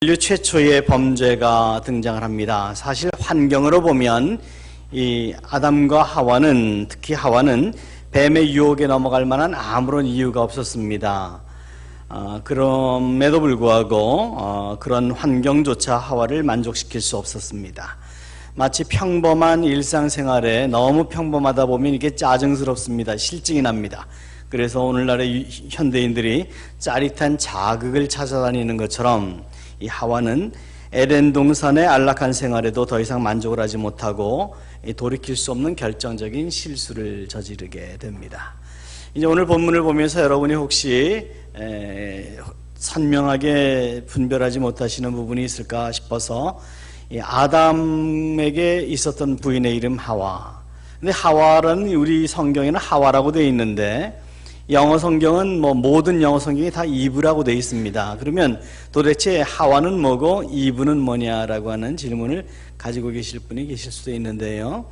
인류 최초의 범죄가 등장을 합니다. 사실 환경으로 보면 이 아담과 하와는, 특히 하와는 뱀의 유혹에 넘어갈 만한 아무런 이유가 없었습니다. 그럼에도 불구하고 그런 환경조차 하와를 만족시킬 수 없었습니다. 마치 평범한 일상생활에 너무 평범하다 보면 이게 짜증스럽습니다. 실증이 납니다. 그래서 오늘날의 현대인들이 짜릿한 자극을 찾아다니는 것처럼 이 하와는 에덴 동산의 안락한 생활에도 더 이상 만족을 하지 못하고 돌이킬 수 없는 결정적인 실수를 저지르게 됩니다. 이제 오늘 본문을 보면서 여러분이 혹시 선명하게 분별하지 못하시는 부분이 있을까 싶어서 이 아담에게 있었던 부인의 이름 하와. 근데 하와라는 우리 성경에는 하와라고 되어 있는데 영어 성경은 모든 영어 성경이 다 이브라고 되어 있습니다. 그러면 도대체 하와는 뭐고 이브는 뭐냐라고 하는 질문을 가지고 계실 분이 계실 수도 있는데요.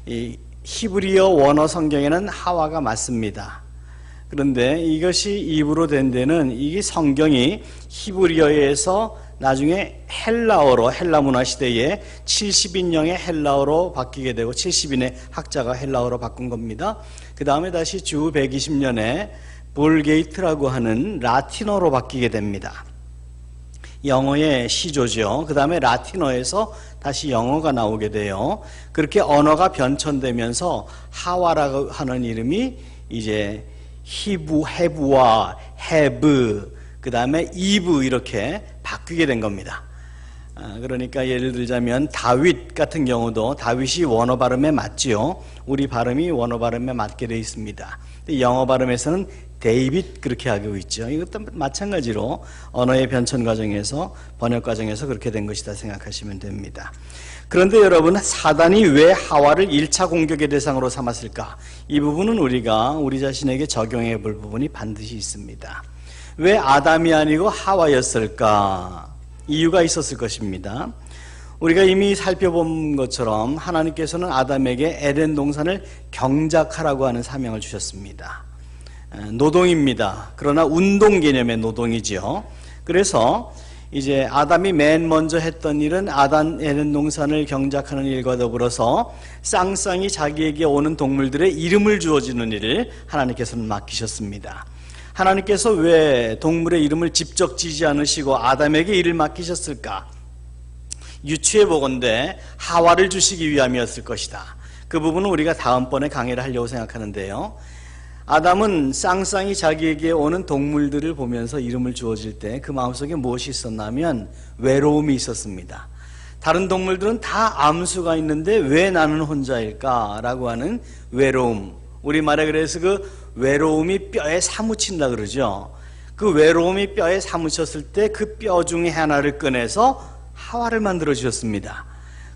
이 히브리어 원어 성경에는 하와가 맞습니다. 그런데 이것이 이브로 된 데는 이게 성경이 히브리어에서 나중에 헬라어로, 헬라 문화 시대에 70인령의 헬라어로 바뀌게 되고 70인의 학자가 헬라어로 바꾼 겁니다. 그 다음에 다시 주 120년에 볼게이트라고 하는 라틴어로 바뀌게 됩니다. 영어의 시조죠. 그 다음에 라틴어에서 다시 영어가 나오게 돼요. 그렇게 언어가 변천되면서 하와라고 하는 이름이 이제 헤브와 헤브, 그 다음에 이브 이렇게 바뀌게 된 겁니다. 그러니까 예를 들자면 다윗 같은 경우도 다윗이 원어 발음에 맞지요. 우리 발음이 원어 발음에 맞게 되어 있습니다. 영어 발음에서는 데이빗 그렇게 하고 있죠. 이것도 마찬가지로 언어의 변천 과정에서, 번역 과정에서 그렇게 된 것이다 생각하시면 됩니다. 그런데 여러분, 사단이 왜 하와를 1차 공격의 대상으로 삼았을까? 이 부분은 우리가 우리 자신에게 적용해 볼 부분이 반드시 있습니다. 왜 아담이 아니고 하와였을까? 이유가 있었을 것입니다. 우리가 이미 살펴본 것처럼 하나님께서는 아담에게 에덴 동산을 경작하라고 하는 사명을 주셨습니다. 노동입니다. 그러나 운동 개념의 노동이지요. 그래서 이제 아담이 맨 먼저 했던 일은 에덴 동산을 경작하는 일과 더불어서 쌍쌍이 자기에게 오는 동물들의 이름을 주어주는 일을 하나님께서는 맡기셨습니다. 하나님께서 왜 동물의 이름을 직접 지지 않으시고 아담에게 일을 맡기셨을까? 유추해 보건대 하와를 주시기 위함이었을 것이다. 그 부분은 우리가 다음번에 강의를 하려고 생각하는데요. 아담은 쌍쌍이 자기에게 오는 동물들을 보면서 이름을 주어질 때 그 마음속에 무엇이 있었냐면 외로움이 있었습니다. 다른 동물들은 다 암수가 있는데 왜 나는 혼자일까? 라고 하는 외로움. 우리말에 그래서 그 외로움이 뼈에 사무친다 그러죠. 그 외로움이 뼈에 사무쳤을 때 그 뼈 중에 하나를 꺼내서 하와를 만들어 주셨습니다.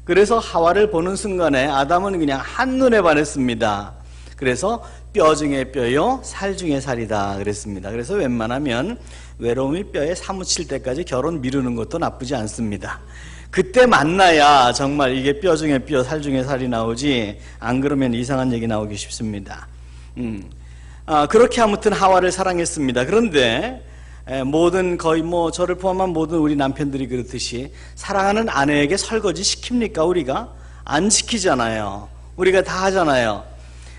그래서 하와를 보는 순간에 아담은 그냥 한눈에 반했습니다. 그래서 뼈 중에 뼈요, 살 중에 살이다 그랬습니다. 그래서 웬만하면 외로움이 뼈에 사무칠 때까지 결혼 미루는 것도 나쁘지 않습니다. 그때 만나야 정말 이게 뼈 중에 뼈, 살 중에 살이 나오지, 안 그러면 이상한 얘기 나오기 쉽습니다. 그렇게 아무튼 하와를 사랑했습니다. 그런데 거의 저를 포함한 모든 우리 남편들이 그렇듯이 사랑하는 아내에게 설거지 시킵니까? 우리가? 안 시키잖아요. 우리가 다 하잖아요.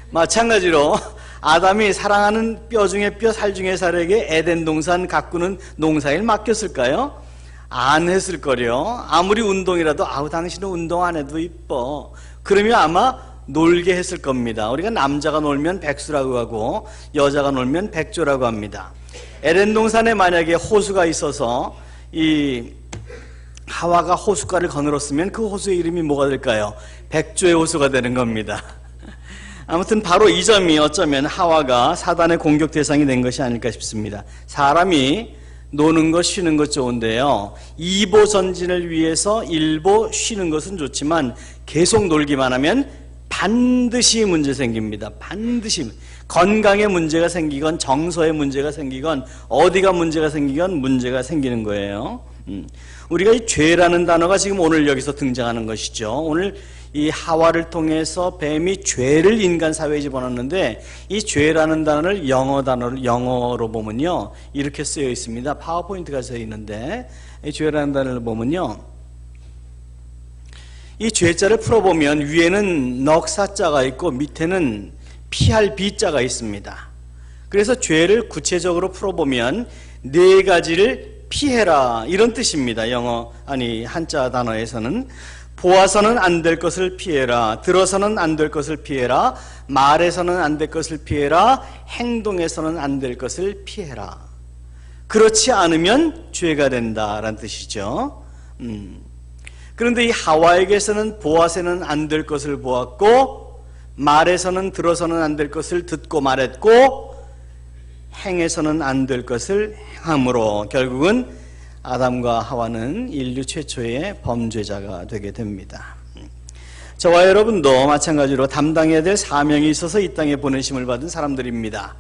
마찬가지로 아담이 사랑하는 뼈 중에 뼈, 살 중에 살에게 에덴 동산 가꾸는 농사일 맡겼을까요? 안 했을 거요. 아무리 운동이라도 당신은 운동 안 해도 이뻐. 그러면 아마 놀게 했을 겁니다. 우리가 남자가 놀면 백수라고 하고 여자가 놀면 백조라고 합니다. 에덴 동산에 만약에 호수가 있어서 이 하와가 호숫가를 거늘었으면 그 호수의 이름이 뭐가 될까요? 백조의 호수가 되는 겁니다. 아무튼 바로 이 점이 어쩌면 하와가 사단의 공격 대상이 된 것이 아닐까 싶습니다. 사람이 노는 것, 쉬는 것 좋은데요. 2보 전진을 위해서 1보 쉬는 것은 좋지만 계속 놀기만 하면 반드시 문제 생깁니다. 반드시. 건강에 문제가 생기건 정서에 문제가 생기건 어디가 문제가 생기건 문제가 생기는 거예요. 우리가 이 죄라는 단어가 지금 오늘 여기서 등장하는 것이죠. 오늘 이 하와를 통해서 뱀이 죄를 인간 사회에 집어넣는데 이 죄라는 단어를 영어로 보면요 이렇게 쓰여 있습니다. 파워포인트가 쓰여 있는데 이 죄라는 단어를 보면요, 이 죄자를 풀어보면 위에는 넉사자가 있고 밑에는 피할 비자가 있습니다. 그래서 죄를 구체적으로 풀어보면 네 가지를 피해라, 이런 뜻입니다. 한자 단어에서는 보아서는 안 될 것을 피해라, 들어서는 안 될 것을 피해라, 말에서는 안 될 것을 피해라, 행동에서는 안 될 것을 피해라. 그렇지 않으면 죄가 된다라는 뜻이죠. 그런데 이 하와에게서는 보아서는 안 될 것을 보았고, 말에서는 들어서는 안 될 것을 듣고 말했고, 행해서는 안 될 것을 행함으로 결국은 아담과 하와는 인류 최초의 범죄자가 되게 됩니다. 저와 여러분도 마찬가지로 담당해야 될 사명이 있어서 이 땅에 보내심을 받은 사람들입니다.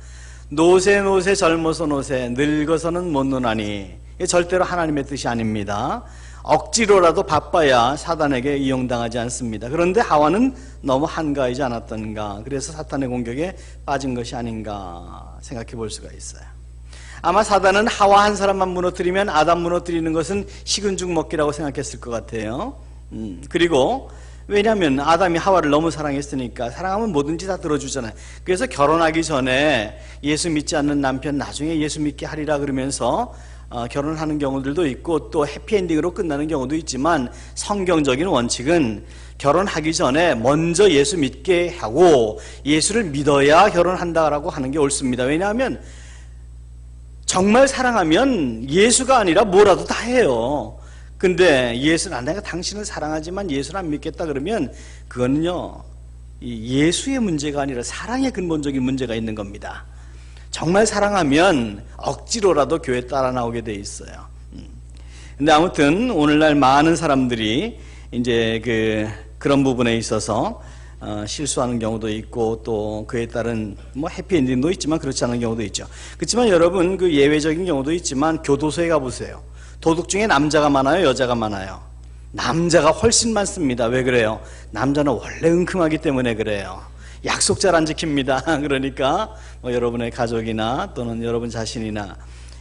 노세 젊어서 노세, 늙어서는 못 노나니, 이게 절대로 하나님의 뜻이 아닙니다. 억지로라도 바빠야 사단에게 이용당하지 않습니다. 그런데 하와는 너무 한가하지 않았던가, 그래서 사탄의 공격에 빠진 것이 아닌가 생각해 볼 수가 있어요. 아마 사단은 하와 한 사람만 무너뜨리면 아담 무너뜨리는 것은 식은 죽 먹기라고 생각했을 것 같아요. 그리고 왜냐하면 아담이 하와를 너무 사랑했으니까, 사랑하면 뭐든지 다 들어주잖아요. 그래서 결혼하기 전에 예수 믿지 않는 남편 나중에 예수 믿게 하리라 그러면서 결혼하는 경우들도 있고, 또 해피엔딩으로 끝나는 경우도 있지만, 성경적인 원칙은 결혼하기 전에 먼저 예수 믿게 하고 예수를 믿어야 결혼한다라고 하는 게 옳습니다. 왜냐하면 정말 사랑하면 예수가 아니라 뭐라도 다 해요. 근데 예수는, 내가 당신을 사랑하지만 예수를 안 믿겠다 그러면 그거는요, 예수의 문제가 아니라 사랑의 근본적인 문제가 있는 겁니다. 정말 사랑하면 억지로라도 교회 따라 나오게 돼 있어요. 근데 아무튼 오늘날 많은 사람들이 이제 그런 부분에 있어서 실수하는 경우도 있고, 또 그에 따른 해피엔딩도 있지만 그렇지 않은 경우도 있죠. 그렇지만 여러분, 예외적인 경우도 있지만 교도소에 가보세요. 도둑 중에 남자가 많아요, 여자가 많아요? 남자가 훨씬 많습니다. 왜 그래요? 남자는 원래 은큼하기 때문에 그래요. 약속 잘 안 지킵니다. 그러니까 여러분의 가족이나 또는 여러분 자신이나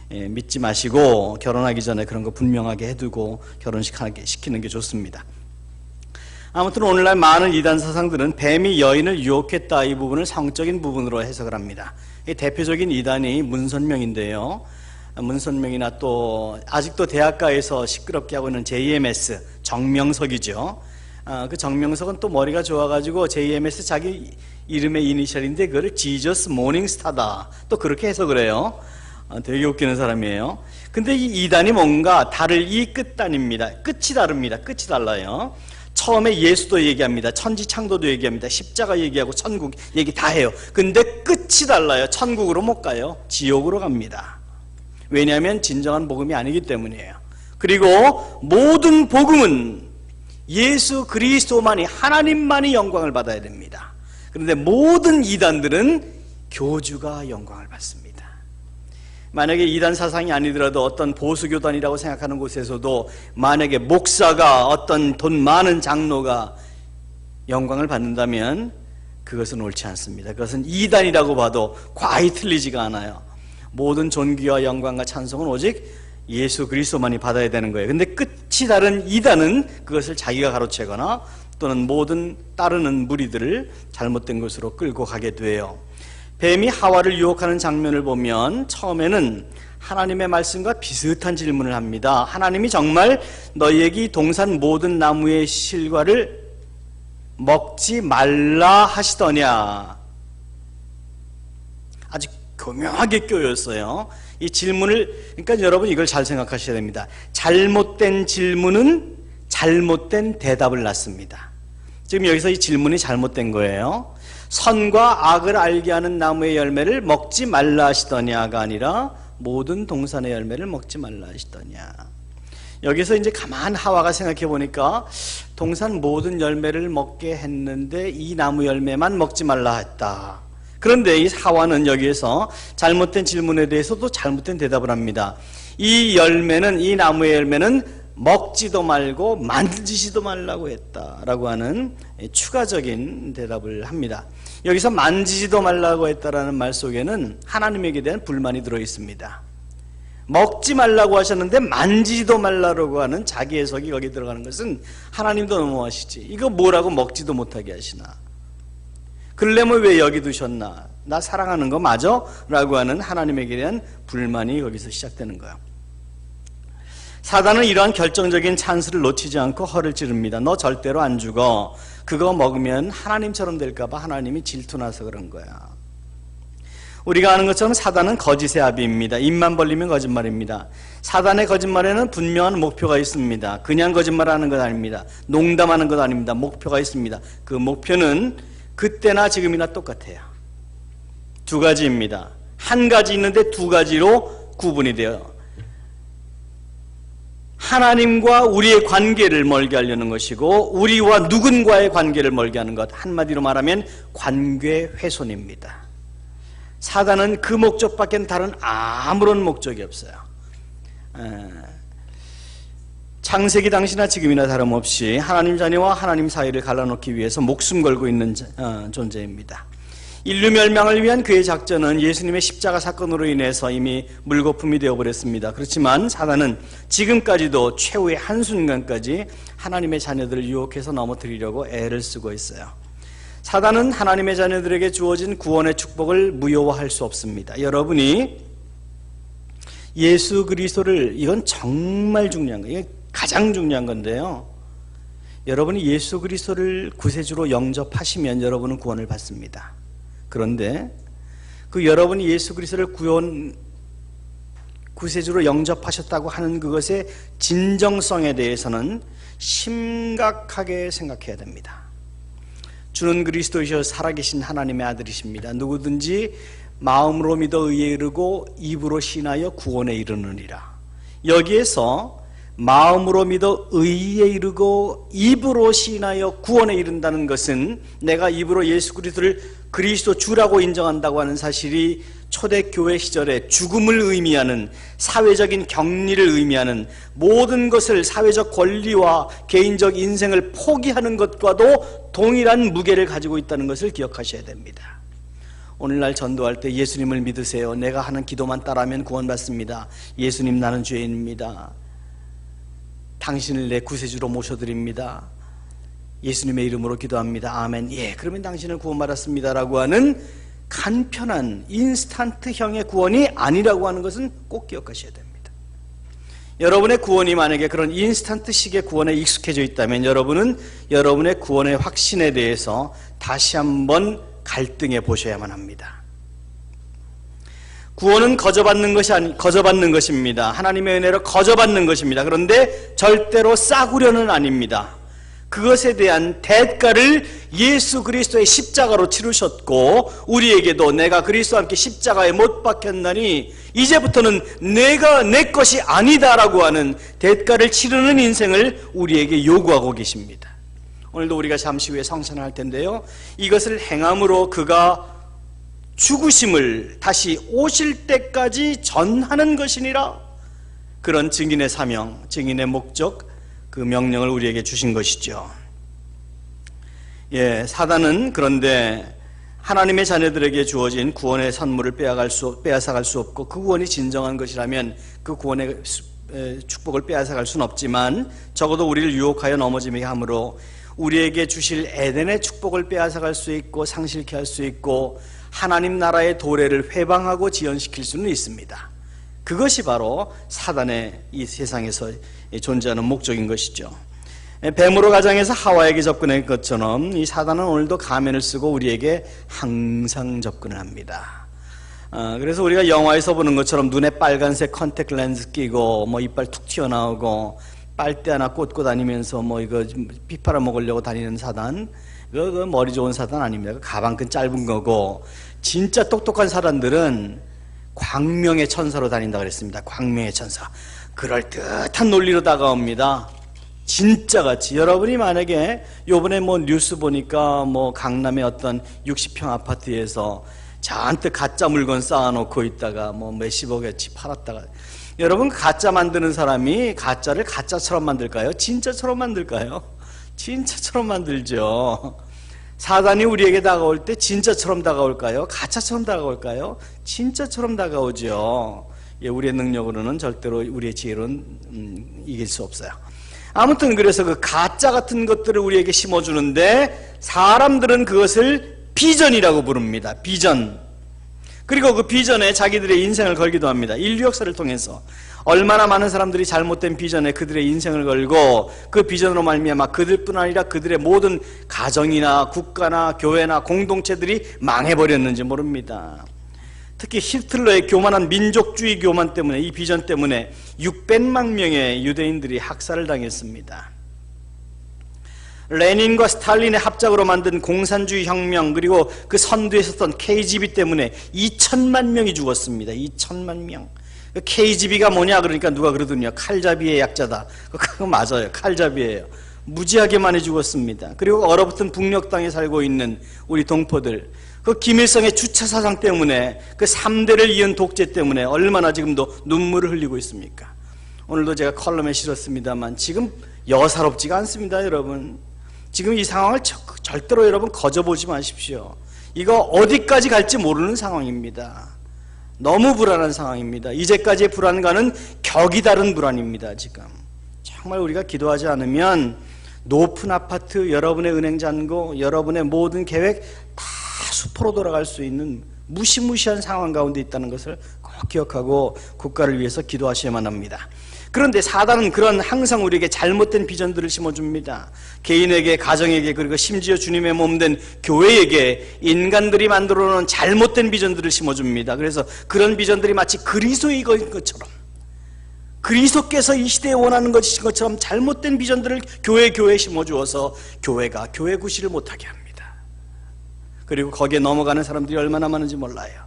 믿지 마시고 결혼하기 전에 그런 거 분명하게 해두고 결혼식 시키는 게 좋습니다. 아무튼 오늘날 많은 이단 사상들은 뱀이 여인을 유혹했다, 이 부분을 성적인 부분으로 해석을 합니다. 대표적인 이단이 문선명인데요, 문선명이나 또 아직도 대학가에서 시끄럽게 하고 있는 JMS, 정명석이죠. 그 정명석은 또 머리가 좋아가지고 JMS 자기 이름의 이니셜인데 그거를 지저스 모닝스타다, 또 그렇게 해석을 해요. 되게 웃기는 사람이에요. 근데 이 이단이 뭔가 다를 이 끝단입니다. 끝이 다릅니다. 끝이 달라요. 처음에 예수도 얘기합니다. 천지창조도 얘기합니다. 십자가 얘기하고 천국 얘기 다 해요. 근데 끝이 달라요. 천국으로 못 가요. 지옥으로 갑니다. 왜냐하면 진정한 복음이 아니기 때문이에요. 그리고 모든 복음은 예수 그리스도만이, 하나님만이 영광을 받아야 됩니다. 그런데 모든 이단들은 교주가 영광을 받습니다. 만약에 이단 사상이 아니더라도 어떤 보수교단이라고 생각하는 곳에서도 만약에 목사가, 어떤 돈 많은 장로가 영광을 받는다면 그것은 옳지 않습니다. 그것은 이단이라고 봐도 과히 틀리지가 않아요. 모든 존귀와 영광과 찬송은 오직 예수 그리스도만이 받아야 되는 거예요. 근데 끝이 다른 이단은 그것을 자기가 가로채거나 또는 모든 따르는 무리들을 잘못된 것으로 끌고 가게 돼요. 뱀이 하와를 유혹하는 장면을 보면 처음에는 하나님의 말씀과 비슷한 질문을 합니다. 하나님이 정말 너희에게 이 동산 모든 나무의 실과를 먹지 말라 하시더냐? 아주 교묘하게 껴였어요. 이 질문을, 그러니까 여러분 이걸 잘 생각하셔야 됩니다. 잘못된 질문은 잘못된 대답을 낳습니다. 지금 여기서 이 질문이 잘못된 거예요. 선과 악을 알게 하는 나무의 열매를 먹지 말라 하시더냐가 아니라 모든 동산의 열매를 먹지 말라 하시더냐. 여기서 이제 가만 하와가 생각해 보니까 동산 모든 열매를 먹게 했는데 이 나무 열매만 먹지 말라 했다. 그런데 이 하와는 여기에서 잘못된 질문에 대해서도 잘못된 대답을 합니다. 이 열매는, 이 나무의 열매는 먹지도 말고 만지지도 말라고 했다라고 하는 추가적인 대답을 합니다. 여기서 만지지도 말라고 했다라는 말 속에는 하나님에게 대한 불만이 들어 있습니다. 먹지 말라고 하셨는데 만지지도 말라고 하는 자기 해석이 거기 들어가는 것은 하나님도 너무하시지. 이거 뭐라고 먹지도 못하게 하시나? 그러려면 왜 여기 두셨나? 나 사랑하는 거 맞아? 라고 하는 하나님에게 대한 불만이 거기서 시작되는 거야. 사단은 이러한 결정적인 찬스를 놓치지 않고 허를 찌릅니다. 너 절대로 안 죽어. 그거 먹으면 하나님처럼 될까 봐 하나님이 질투나서 그런 거야. 우리가 아는 것처럼 사단은 거짓의 아비입니다. 입만 벌리면 거짓말입니다. 사단의 거짓말에는 분명한 목표가 있습니다. 그냥 거짓말하는 것 아닙니다. 농담하는 것 아닙니다. 목표가 있습니다. 그 목표는 그때나 지금이나 똑같아요. 두 가지입니다. 한 가지 있는데 두 가지로 구분이 돼요. 하나님과 우리의 관계를 멀게 하려는 것이고 우리와 누군가의 관계를 멀게 하는 것, 한마디로 말하면 관계 훼손입니다. 사단은 그 목적밖에 다른 아무런 목적이 없어요. 창세기 당시나 지금이나 다름없이 하나님 자녀와 하나님 사이를 갈라놓기 위해서 목숨 걸고 있는 존재입니다. 인류 멸망을 위한 그의 작전은 예수님의 십자가 사건으로 인해서 이미 물거품이 되어버렸습니다. 그렇지만 사단은 지금까지도 최후의 한순간까지 하나님의 자녀들을 유혹해서 넘어뜨리려고 애를 쓰고 있어요. 사단은 하나님의 자녀들에게 주어진 구원의 축복을 무효화할 수 없습니다. 여러분이 예수 그리스도를, 이건 정말 중요한 거예요. 이게 가장 중요한 건데요. 여러분이 예수 그리스도를 구세주로 영접하시면 여러분은 구원을 받습니다. 그런데 그 여러분이 예수 그리스도를 구세주로 영접하셨다고 하는 그것의 진정성에 대해서는 심각하게 생각해야 됩니다. 주는 그리스도이셔 살아계신 하나님의 아들이십니다. 누구든지 마음으로 믿어 의에 이르고 입으로 신하여 구원에 이르느니라. 여기에서 마음으로 믿어 의에 이르고 입으로 신하여 구원에 이른다는 것은 내가 입으로 예수 그리스도를 그리스도 주라고 인정한다고 하는 사실이 초대교회 시절에 죽음을 의미하는, 사회적인 격리를 의미하는, 모든 것을, 사회적 권리와 개인적 인생을 포기하는 것과도 동일한 무게를 가지고 있다는 것을 기억하셔야 됩니다. 오늘날 전도할 때 예수님을 믿으세요. 내가 하는 기도만 따라하면 구원받습니다. 예수님, 나는 죄인입니다. 당신을 내 구세주로 모셔드립니다. 예수님의 이름으로 기도합니다. 아멘. 예, 그러면 당신을 구원받았습니다 라고 하는 간편한 인스턴트형의 구원이 아니라고 하는 것은 꼭 기억하셔야 됩니다. 여러분의 구원이 만약에 그런 인스턴트식의 구원에 익숙해져 있다면 여러분은 여러분의 구원의 확신에 대해서 다시 한번 갈등해 보셔야만 합니다. 구원은 거저받는 것입니다. 하나님의 은혜로 거저받는 것입니다. 그런데 절대로 싸구려는 아닙니다. 그것에 대한 대가를 예수 그리스도의 십자가로 치르셨고 우리에게도 내가 그리스도와 함께 십자가에 못 박혔나니 이제부터는 내가 내 것이 아니다라고 하는 대가를 치르는 인생을 우리에게 요구하고 계십니다. 오늘도 우리가 잠시 후에 성찬을 할 텐데요, 이것을 행함으로 그가 죽으심을 다시 오실 때까지 전하는 것이니라. 그런 증인의 사명, 증인의 목적, 그 명령을 우리에게 주신 것이죠. 예, 사단은 그런데 하나님의 자녀들에게 주어진 구원의 선물을 빼앗아갈 수 없고 그 구원이 진정한 것이라면 그 구원의 축복을 빼앗아갈 수는 없지만 적어도 우리를 유혹하여 넘어지게 함으로 우리에게 주실 에덴의 축복을 빼앗아갈 수 있고 상실케 할 수 있고 하나님 나라의 도래를 회방하고 지연시킬 수는 있습니다. 그것이 바로 사단의 이 세상에서 존재하는 목적인 것이죠. 뱀으로 가장해서 하와에게 접근한 것처럼 이 사단은 오늘도 가면을 쓰고 우리에게 항상 접근을 합니다. 그래서 우리가 영화에서 보는 것처럼 눈에 빨간색 컨택 렌즈 끼고 뭐 이빨 툭 튀어나오고 빨대 하나 꽂고 다니면서 뭐 이거 피 빨아먹으려고 다니는 사단, 그 머리 좋은 사단 아닙니다. 그 가방끈 짧은 거고, 진짜 똑똑한 사람들은 광명의 천사로 다닌다 그랬습니다. 광명의 천사. 그럴듯한 논리로 다가옵니다. 진짜같이. 여러분이 만약에 요번에 뭐 뉴스 보니까 뭐 강남의 어떤 60평 아파트에서 잔뜩 가짜 물건 쌓아놓고 있다가 뭐 몇십억어치 팔았다가, 여러분 가짜 만드는 사람이 가짜를 가짜처럼 만들까요? 진짜처럼 만들까요? 진짜처럼 만들죠. 사단이 우리에게 다가올 때 진짜처럼 다가올까요? 가짜처럼 다가올까요? 진짜처럼 다가오죠. 우리의 능력으로는 절대로 우리의 지혜로는 이길 수 없어요. 아무튼 그래서 그 가짜 같은 것들을 우리에게 심어주는데 사람들은 그것을 비전이라고 부릅니다. 비전. 그리고 그 비전에 자기들의 인생을 걸기도 합니다. 인류 역사를 통해서 얼마나 많은 사람들이 잘못된 비전에 그들의 인생을 걸고 그 비전으로 말미암아 그들뿐 아니라 그들의 모든 가정이나 국가나 교회나 공동체들이 망해버렸는지 모릅니다. 특히 히틀러의 교만한 민족주의 교만 때문에, 이 비전 때문에 600만 명의 유대인들이 학살을 당했습니다. 레닌과 스탈린의 합작으로 만든 공산주의 혁명, 그리고 그 선두에 섰던 KGB 때문에 2천만 명이 죽었습니다. 2천만 명. KGB가 뭐냐 그러니까 누가 그러더군요. 칼잡이의 약자다. 그거 맞아요. 칼잡이예요. 무지하게 많이 죽었습니다. 그리고 얼어붙은 북녘 땅에 살고 있는 우리 동포들, 그 김일성의 주차 사상 때문에, 그 3대를 이은 독재 때문에 얼마나 지금도 눈물을 흘리고 있습니까? 오늘도 제가 컬럼에 실었습니다만 지금 여사롭지가 않습니다. 여러분, 지금 이 상황을 절대로 여러분 거저보지 마십시오. 이거 어디까지 갈지 모르는 상황입니다. 너무 불안한 상황입니다. 이제까지의 불안과는 격이 다른 불안입니다. 지금 정말 우리가 기도하지 않으면 높은 아파트, 여러분의 은행 잔고, 여러분의 모든 계획 다 수포로 돌아갈 수 있는 무시무시한 상황 가운데 있다는 것을 꼭 기억하고 국가를 위해서 기도하셔야만 합니다. 그런데 사단은 그런 항상 우리에게 잘못된 비전들을 심어줍니다. 개인에게, 가정에게, 그리고 심지어 주님의 몸된 교회에게 인간들이 만들어놓은 잘못된 비전들을 심어줍니다. 그래서 그런 비전들이 마치 그리스도의 것처럼, 그리스도께서 이 시대에 원하는 것처럼 잘못된 비전들을 교회에 심어주어서 교회가 교회 구실을 못하게 합니다. 그리고 거기에 넘어가는 사람들이 얼마나 많은지 몰라요.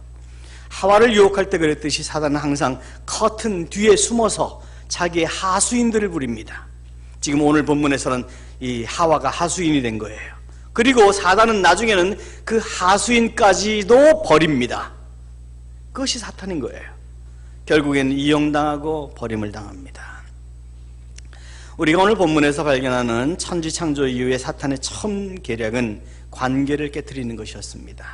하와를 유혹할 때 그랬듯이 사단은 항상 커튼 뒤에 숨어서 자기의 하수인들을 부립니다. 지금 오늘 본문에서는 이 하와가 하수인이 된 거예요. 그리고 사단은 나중에는 그 하수인까지도 버립니다. 그것이 사탄인 거예요. 결국엔 이용당하고 버림을 당합니다. 우리가 오늘 본문에서 발견하는 천지창조 이후의 사탄의 처음 계략은 관계를 깨트리는 것이었습니다.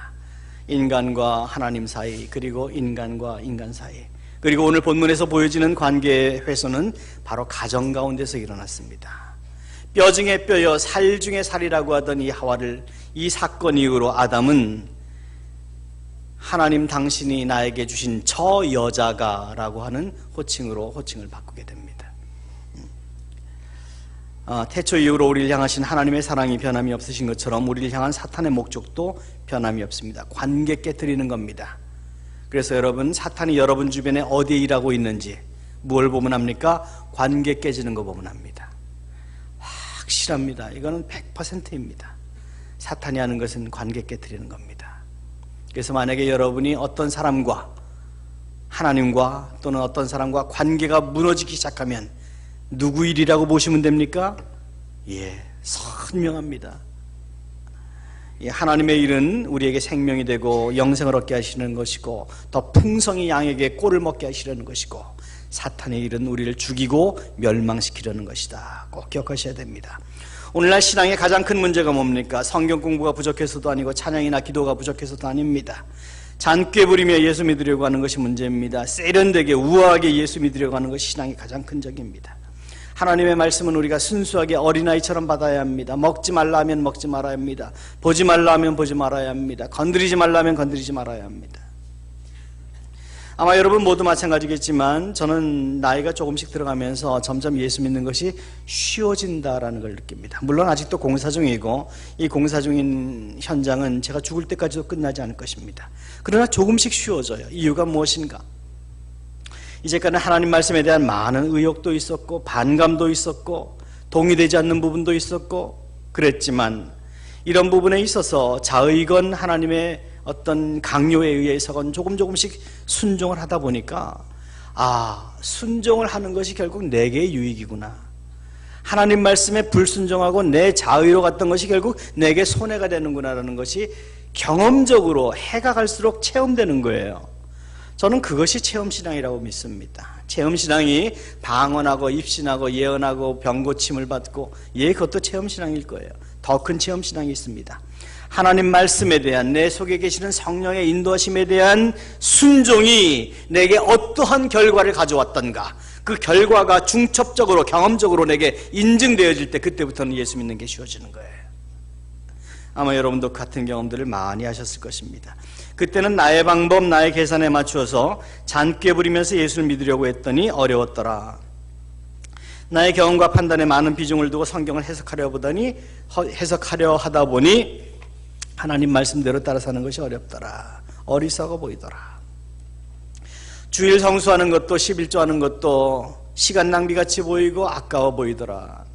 인간과 하나님 사이, 그리고 인간과 인간 사이, 그리고 오늘 본문에서 보여지는 관계의 훼손은 바로 가정 가운데서 일어났습니다. 뼈 중에 뼈여 살 중에 살이라고 하던 이 하와를, 이 사건 이후로 아담은 하나님 당신이 나에게 주신 저 여자가 라고 하는 호칭을 바꾸게 됩니다. 태초 이후로 우리를 향하신 하나님의 사랑이 변함이 없으신 것처럼 우리를 향한 사탄의 목적도 변함이 없습니다. 관계 깨트리는 겁니다. 그래서 여러분, 사탄이 여러분 주변에 어디에 일하고 있는지 뭘 보면 합니까? 관계 깨지는 거 보면 합니다. 확실합니다. 이거는 100%입니다. 사탄이 하는 것은 관계 깨트리는 겁니다. 그래서 만약에 여러분이 어떤 사람과, 하나님과 또는 어떤 사람과 관계가 무너지기 시작하면 누구 일이라고 보시면 됩니까? 예, 선명합니다. 하나님의 일은 우리에게 생명이 되고 영생을 얻게 하시는 것이고 더 풍성히 양에게 꼴을 먹게 하시려는 것이고, 사탄의 일은 우리를 죽이고 멸망시키려는 것이다. 꼭 기억하셔야 됩니다. 오늘날 신앙의 가장 큰 문제가 뭡니까? 성경 공부가 부족해서도 아니고 찬양이나 기도가 부족해서도 아닙니다. 잔꾀 부리며 예수 믿으려고 하는 것이 문제입니다. 세련되게 우아하게 예수 믿으려고 하는 것이 신앙의 가장 큰 적입니다. 하나님의 말씀은 우리가 순수하게 어린아이처럼 받아야 합니다. 먹지 말라 하면 먹지 말아야 합니다. 보지 말라 하면 보지 말아야 합니다. 건드리지 말라 하면 건드리지 말아야 합니다. 아마 여러분 모두 마찬가지겠지만 저는 나이가 조금씩 들어가면서 점점 예수 믿는 것이 쉬워진다라는 걸 느낍니다. 물론 아직도 공사 중이고 이 공사 중인 현장은 제가 죽을 때까지도 끝나지 않을 것입니다. 그러나 조금씩 쉬워져요. 이유가 무엇인가? 이제까지는 하나님 말씀에 대한 많은 의혹도 있었고 반감도 있었고 동의되지 않는 부분도 있었고 그랬지만, 이런 부분에 있어서 자의건 하나님의 어떤 강요에 의해서건 조금씩 순종을 하다 보니까, 순종을 하는 것이 결국 내게 유익이구나, 하나님 말씀에 불순종하고 내 자의로 갔던 것이 결국 내게 손해가 되는구나 라는 것이 경험적으로 해가 갈수록 체험되는 거예요. 저는 그것이 체험신앙이라고 믿습니다. 체험신앙이 방언하고 입신하고 예언하고 병고침을 받고, 그것도 체험신앙일 거예요. 더 큰 체험신앙이 있습니다. 하나님 말씀에 대한, 내 속에 계시는 성령의 인도하심에 대한 순종이 내게 어떠한 결과를 가져왔던가, 그 결과가 중첩적으로 경험적으로 내게 인증되어질 때, 그때부터는 예수 믿는 게 쉬워지는 거예요. 아마 여러분도 같은 경험들을 많이 하셨을 것입니다. 그때는 나의 방법, 나의 계산에 맞추어서 잔꾀 부리면서 예수를 믿으려고 했더니 어려웠더라. 나의 경험과 판단에 많은 비중을 두고 성경을 해석하려 하다 보니 하나님 말씀대로 따라 사는 것이 어렵더라. 어리석어 보이더라. 주일 성수하는 것도 11조 하는 것도 시간 낭비같이 보이고 아까워 보이더라.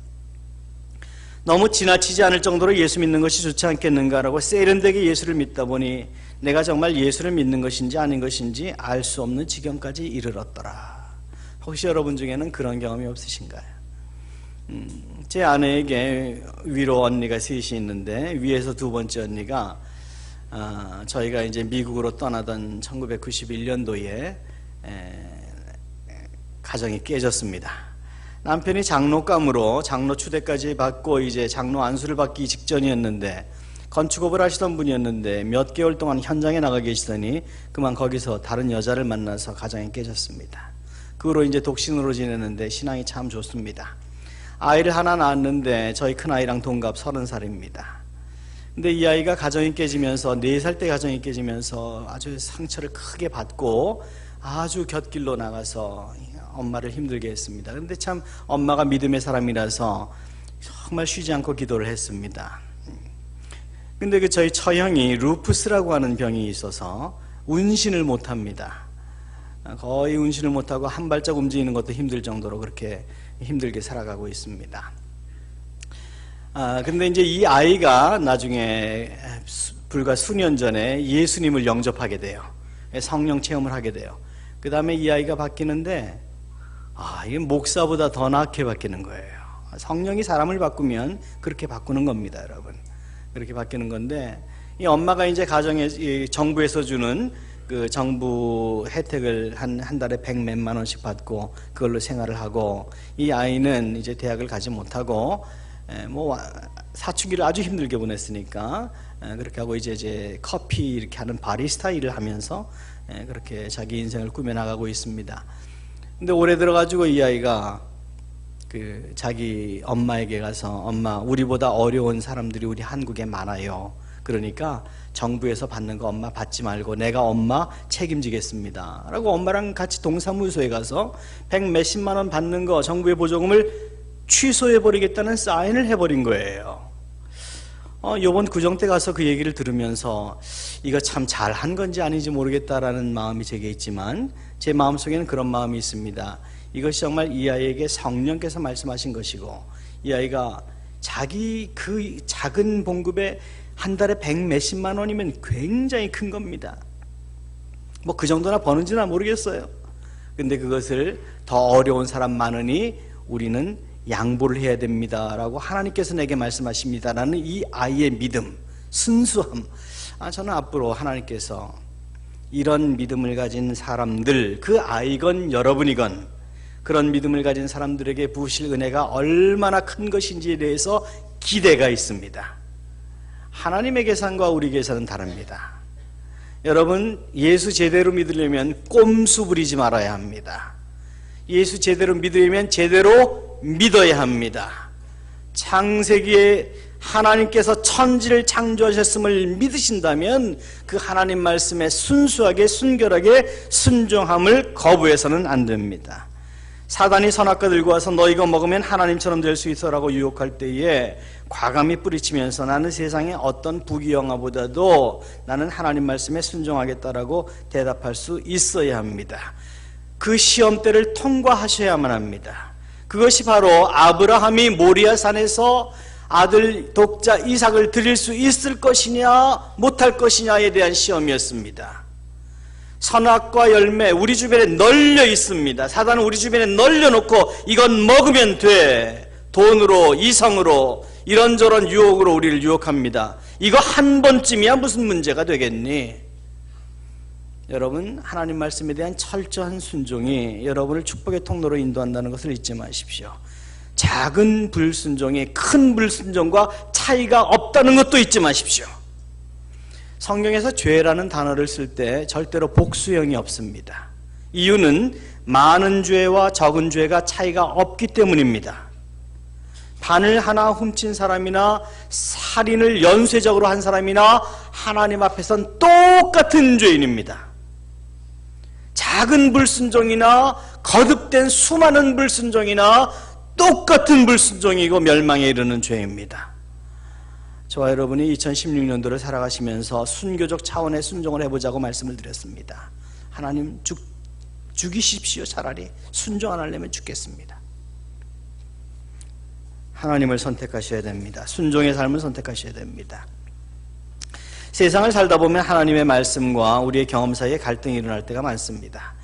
너무 지나치지 않을 정도로 예수 믿는 것이 좋지 않겠는가라고 세련되게 예수를 믿다 보니 내가 정말 예수를 믿는 것인지 아닌 것인지 알 수 없는 지경까지 이르렀더라. 혹시 여러분 중에는 그런 경험이 없으신가요? 제 아내에게 위로 언니가 셋이 있는데, 위에서 두 번째 언니가 저희가 이제 미국으로 떠나던 1991년도에 가정이 깨졌습니다. 남편이 장로감으로 장로 추대까지 받고 이제 장로 안수를 받기 직전이었는데, 건축업을 하시던 분이었는데 몇 개월 동안 현장에 나가 계시더니 그만 거기서 다른 여자를 만나서 가정이 깨졌습니다. 그 후로 이제 독신으로 지내는데 신앙이 참 좋습니다. 아이를 하나 낳았는데 저희 큰아이랑 동갑 30살입니다. 근데 이 아이가 가정이 깨지면서, 4살 때 가정이 깨지면서 아주 상처를 크게 받고 아주 곁길로 나가서 엄마를 힘들게 했습니다. 근데 참 엄마가 믿음의 사람이라서 정말 쉬지 않고 기도를 했습니다. 근데 그 저희 처형이 루푸스라고 하는 병이 있어서 운신을 못합니다. 거의 운신을 못하고 한 발짝 움직이는 것도 힘들 정도로 그렇게 힘들게 살아가고 있습니다. 근데 이제 이 아이가 나중에 불과 수년 전에 예수님을 영접하게 돼요. 성령 체험을 하게 돼요. 그 다음에 이 아이가 바뀌는데, 이게 목사보다 더 낫게 바뀌는 거예요. 성령이 사람을 바꾸면 그렇게 바꾸는 겁니다, 여러분. 그렇게 바뀌는 건데, 이 엄마가 이제 가정에 정부에서 주는 그 정부 혜택을 한 달에 100몇만 원씩 받고 그걸로 생활을 하고, 이 아이는 이제 대학을 가지 못하고 뭐 사춘기를 아주 힘들게 보냈으니까 그렇게 하고 이제 커피 이렇게 하는 바리스타 일을 하면서 그렇게 자기 인생을 꾸며나가고 있습니다. 근데 올해 들어가지고 이 아이가 그 자기 엄마에게 가서, 엄마, 우리보다 어려운 사람들이 우리 한국에 많아요. 그러니까 정부에서 받는 거 엄마 받지 말고 내가 엄마 책임지겠습니다 라고 엄마랑 같이 동사무소에 가서 100몇십만 원 받는 거 정부의 보조금을 취소해버리겠다는 사인을 해버린 거예요. 요번 구정 때 가서 그 얘기를 들으면서 이거 참 잘한 건지 아닌지 모르겠다라는 마음이 제게 있지만, 제 마음속에는 그런 마음이 있습니다. 이것이 정말 이 아이에게 성령께서 말씀하신 것이고, 이 아이가 자기 그 작은 봉급에 한 달에 100몇십만 원이면 굉장히 큰 겁니다. 뭐 그 정도나 버는지는 모르겠어요. 근데 그것을 더 어려운 사람 많으니 우리는 양보를 해야 됩니다 라고 하나님께서 내게 말씀하십니다 라는 이 아이의 믿음, 순수함, 저는 앞으로 하나님께서 이런 믿음을 가진 사람들, 그 아이건 여러분이건 그런 믿음을 가진 사람들에게 부으실 은혜가 얼마나 큰 것인지에 대해서 기대가 있습니다. 하나님의 계산과 우리 계산은 다릅니다. 여러분, 예수 제대로 믿으려면 꼼수 부리지 말아야 합니다. 예수 제대로 믿으려면 제대로 믿어야 합니다. 창세기에 하나님께서 천지를 창조하셨음을 믿으신다면 그 하나님 말씀에 순수하게 순결하게 순종함을 거부해서는 안 됩니다. 사단이 선악과 들고 와서 너 이거 먹으면 하나님처럼 될 수 있어라고 유혹할 때에 과감히 뿌리치면서 나는 세상의 어떤 부귀영화보다도 나는 하나님 말씀에 순종하겠다라고 대답할 수 있어야 합니다. 그 시험대를 통과하셔야만 합니다. 그것이 바로 아브라함이 모리아산에서 아들 독자 이삭을 드릴 수 있을 것이냐 못할 것이냐에 대한 시험이었습니다. 선악과 열매 우리 주변에 널려 있습니다. 사단은 우리 주변에 널려놓고 이건 먹으면 돼, 돈으로 이성으로 이런저런 유혹으로 우리를 유혹합니다. 이거 한 번쯤이야 무슨 문제가 되겠니? 여러분, 하나님 말씀에 대한 철저한 순종이 여러분을 축복의 통로로 인도한다는 것을 잊지 마십시오. 작은 불순종이 큰 불순종과 차이가 없다는 것도 잊지 마십시오. 성경에서 죄라는 단어를 쓸 때 절대로 복수형이 없습니다. 이유는 많은 죄와 적은 죄가 차이가 없기 때문입니다. 반을 하나 훔친 사람이나 살인을 연쇄적으로 한 사람이나 하나님 앞에선 똑같은 죄인입니다. 작은 불순종이나 거듭된 수많은 불순종이나 똑같은 불순종이고 멸망에 이르는 죄입니다. 저와 여러분이 2016년도를 살아가시면서 순교적 차원의 순종을 해보자고 말씀을 드렸습니다. 하나님 죽이십시오. 차라리 순종 안 하려면 죽겠습니다. 하나님을 선택하셔야 됩니다. 순종의 삶을 선택하셔야 됩니다. 세상을 살다 보면 하나님의 말씀과 우리의 경험 사이에 갈등이 일어날 때가 많습니다.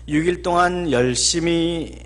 6일 동안 열심히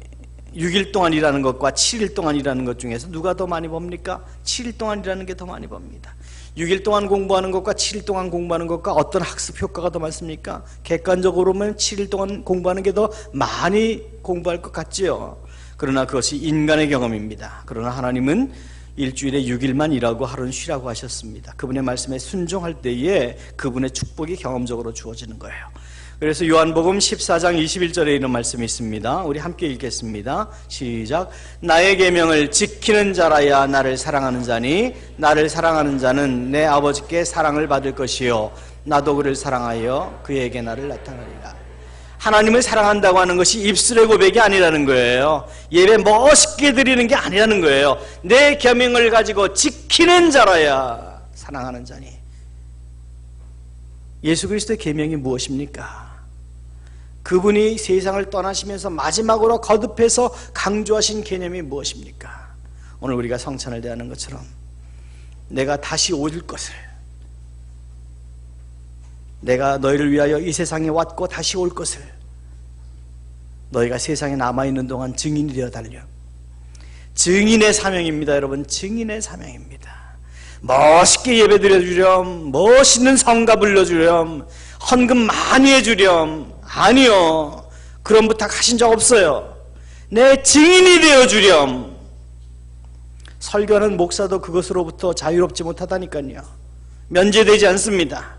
6일 동안 일하는 것과 7일 동안 일하는 것 중에서 누가 더 많이 법니까? 7일 동안 일하는 게 더 많이 법니다. 6일 동안 공부하는 것과 7일 동안 공부하는 것과 어떤 학습 효과가 더 많습니까? 객관적으로 보면 7일 동안 공부하는 게 더 많이 공부할 것 같지요. 그러나 그것이 인간의 경험입니다. 그러나 하나님은 일주일에 6일만 일하고 하루는 쉬라고 하셨습니다. 그분의 말씀에 순종할 때에 그분의 축복이 경험적으로 주어지는 거예요. 그래서 요한복음 14장 21절에 이런 말씀이 있습니다. 우리 함께 읽겠습니다. 시작. 나의 계명을 지키는 자라야 나를 사랑하는 자니 나를 사랑하는 자는 내 아버지께 사랑을 받을 것이요 나도 그를 사랑하여 그에게 나를 나타내리라. 하나님을 사랑한다고 하는 것이 입술의 고백이 아니라는 거예요. 예배 멋있게 드리는 게 아니라는 거예요. 내 계명을 가지고 지키는 자라야 사랑하는 자니. 예수 그리스도의 계명이 무엇입니까? 그분이 세상을 떠나시면서 마지막으로 거듭해서 강조하신 개념이 무엇입니까? 오늘 우리가 성찬을 대하는 것처럼 내가 다시 올 것을, 내가 너희를 위하여 이 세상에 왔고 다시 올 것을 너희가 세상에 남아있는 동안 증인이 되어 달려. 증인의 사명입니다. 여러분, 증인의 사명입니다. 멋있게 예배 드려주렴, 멋있는 성가 불러주렴, 헌금 많이 해주렴. 아니요, 그런 부탁 하신 적 없어요. 내 증인이 되어주렴. 설교하는 목사도 그것으로부터 자유롭지 못하다니까요. 면제되지 않습니다.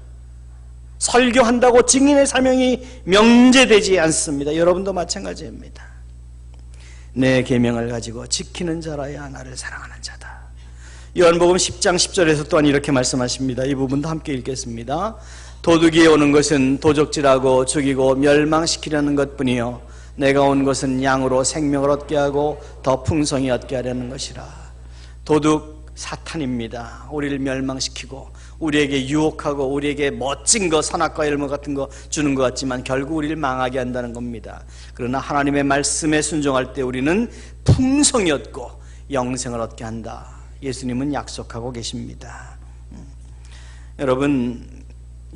설교한다고 증인의 사명이 명제되지 않습니다. 여러분도 마찬가지입니다. 내 계명을 가지고 지키는 자라야 나를 사랑하는 자다. 요한복음 10장 10절에서 또한 이렇게 말씀하십니다. 이 부분도 함께 읽겠습니다. 도둑이 오는 것은 도적질하고 죽이고 멸망시키려는 것뿐이요 내가 온 것은 양으로 생명을 얻게 하고 더 풍성히 얻게 하려는 것이라. 도둑 사탄입니다. 우리를 멸망시키고 우리에게 유혹하고 우리에게 멋진 거, 선악과 열무 같은 거 주는 것 같지만 결국 우리를 망하게 한다는 겁니다. 그러나 하나님의 말씀에 순종할 때 우리는 풍성히 얻고 영생을 얻게 한다. 예수님은 약속하고 계십니다. 여러분,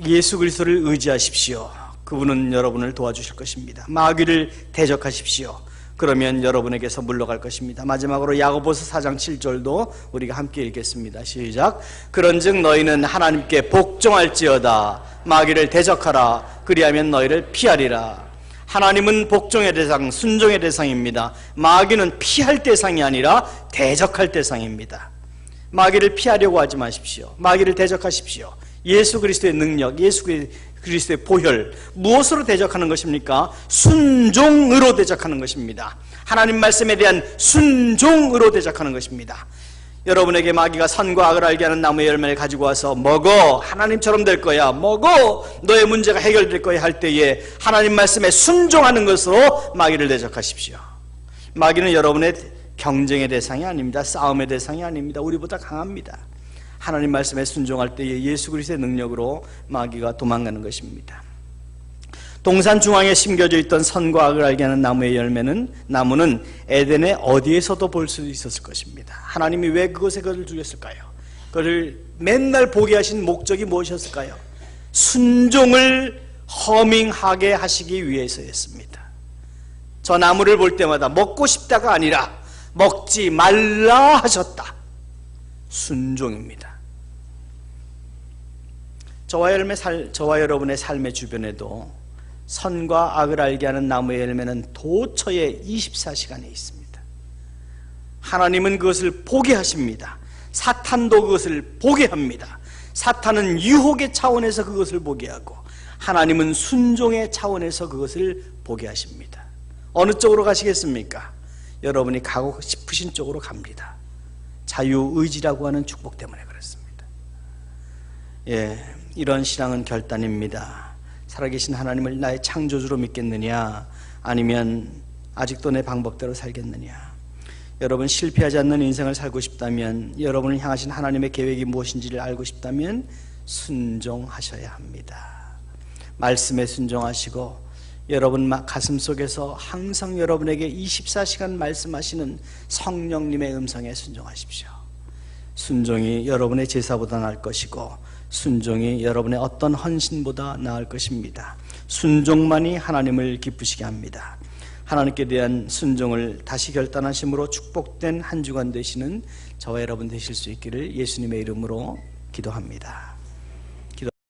예수 그리스도를 의지하십시오. 그분은 여러분을 도와주실 것입니다. 마귀를 대적하십시오. 그러면 여러분에게서 물러갈 것입니다. 마지막으로 야고보서 4장 7절도 우리가 함께 읽겠습니다. 시작. 그런즉 너희는 하나님께 복종할지어다. 마귀를 대적하라. 그리하면 너희를 피하리라. 하나님은 복종의 대상, 순종의 대상입니다. 마귀는 피할 대상이 아니라 대적할 대상입니다. 마귀를 피하려고 하지 마십시오. 마귀를 대적하십시오. 예수 그리스도의 능력, 예수 그리스도의 보혈, 무엇으로 대적하는 것입니까? 순종으로 대적하는 것입니다. 하나님 말씀에 대한 순종으로 대적하는 것입니다. 여러분에게 마귀가 선과 악을 알게 하는 나무의 열매를 가지고 와서 먹어, 하나님처럼 될 거야, 먹어, 너의 문제가 해결될 거야 할 때에 하나님 말씀에 순종하는 것으로 마귀를 대적하십시오. 마귀는 여러분의 경쟁의 대상이 아닙니다. 싸움의 대상이 아닙니다. 우리보다 강합니다. 하나님 말씀에 순종할 때에 예수 그리스도의 능력으로 마귀가 도망가는 것입니다. 동산 중앙에 심겨져 있던 선과 악을 알게 하는 나무의 나무는 에덴의 어디에서도 볼 수 있었을 것입니다. 하나님이 왜 그것에 그를 두셨을까요? 그를 맨날 보게 하신 목적이 무엇이었을까요? 순종을 허밍하게 하시기 위해서였습니다. 저 나무를 볼 때마다 먹고 싶다가 아니라 먹지 말라 하셨다. 순종입니다. 저와 여러분의 삶의 주변에도 선과 악을 알게 하는 나무의 열매는 도처에 24시간에 있습니다. 하나님은 그것을 보게 하십니다. 사탄도 그것을 보게 합니다. 사탄은 유혹의 차원에서 그것을 보게 하고 하나님은 순종의 차원에서 그것을 보게 하십니다. 어느 쪽으로 가시겠습니까? 여러분이 가고 싶으신 쪽으로 갑니다. 자유의지라고 하는 축복 때문에 그렇습니다. 이런 신앙은 결단입니다. 살아계신 하나님을 나의 창조주로 믿겠느냐, 아니면 아직도 내 방법대로 살겠느냐. 여러분, 실패하지 않는 인생을 살고 싶다면, 여러분을 향하신 하나님의 계획이 무엇인지를 알고 싶다면 순종하셔야 합니다. 말씀에 순종하시고 여러분 가슴 속에서 항상 여러분에게 24시간 말씀하시는 성령님의 음성에 순종하십시오. 순종이 여러분의 제사보다 나을 것이고 순종이 여러분의 어떤 헌신보다 나을 것입니다. 순종만이 하나님을 기쁘시게 합니다. 하나님께 대한 순종을 다시 결단하심으로 축복된 한 주간 되시는 저와 여러분 되실 수 있기를 예수님의 이름으로 기도합니다.